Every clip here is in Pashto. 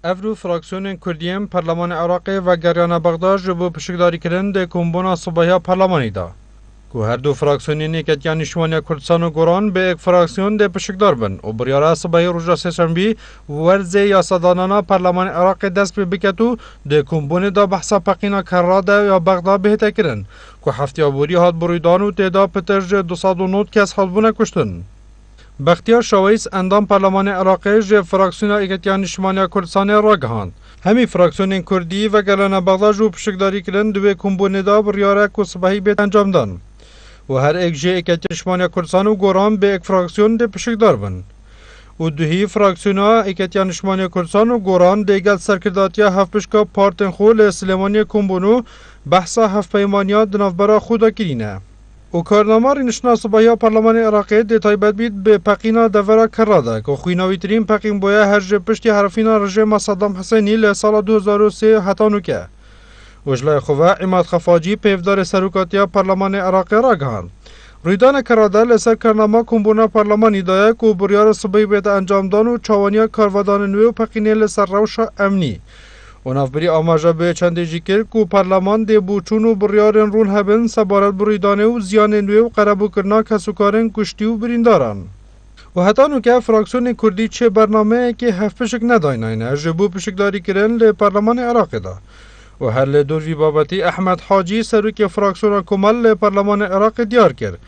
افرو فراکسیون کردیم پارلمان عراقی و گریان بغداد جبو پشکداری کردن ده کمبونا صبحیا پارلمانی دا. که هر دو فراکسیونی نیکتیان نشمانی کردستان و گوران به یک فراکسیون ده پشکدار بن و بریاره صبحی روژا سهشنبی ورزه یاسادانانا پارلمان عراقی دست به بکتو ده کمبونی دا بحثا پقینا کراده یا بغداد بهتا کرن که هفته آبوری هات برویدان و تعدا پترج 209 کس حالبونه کشتن. بختیار شویس اندام پارلمان عراقی جه فراکسیون ایکتیان نشمانی کردستان را گهاند. همی فراکسیون کردی و گلان بغداد جو پشکداری کردن دوی کمبونی دا بریاره که صبحی بیت انجام دان. و هر ایک جه ایکتیان نشمانی کردستان و گوران به ایک فراکسیون ده پشکدار بن. و دوهی فراکسیون ایکتیان نشمانی کردستان و گوران دیگل سرکرداتیا هفت پشکا پارتن خول سلیمانی کمبونو بحثا هفت پیمانیا دنافبرا خودا کرینه. و کارنامار نشنا صبحیا پارلمان عراقی ده تایبت بید به پقینا دورا کراده که خویناوی ترین پقین باید هر جه پشتی حرفینا رژیم صدام حسینی لسال 2003 حتانو که. وجلای خواه عماد خفاجی پیفدار سروکاتیا پارلمان عراقی را گهاند. رویدان کراده لسر کارنامه کمبونا پارلمانی دایه که بریار صبحی بیت انجام دان و چاوانیا کارودان نوی و پقینی لسر روش امنی. و نافبری آماجا به چنده جیکر که پارلمان ده بوچون و بریارن رون هبن سبارت بریدانه و زیان نوی و قربو کرنا کسوکارن کشتی و بریندارن. و حتی نوکه فراکسیون کردی چه برنامه که هفت پشک ندایناینه جبو پشکداری کرن لی پارلمان عراقی دا. و هر لی دوروی بابتی احمد حاجی سروک فراکسیون کمال لی پارلمان عراقی دیار کرد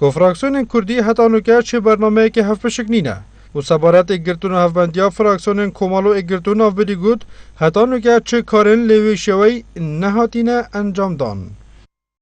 که فراکسیون کردی حتی نوکه چه برنامه که هفت پشک نینه. و سبارت اگرتون هفبندیا فراکسیون کمالو اگرتون هفبری گود حتی نوکه چه کارن لیوی شوی نهاتینه انجام دان.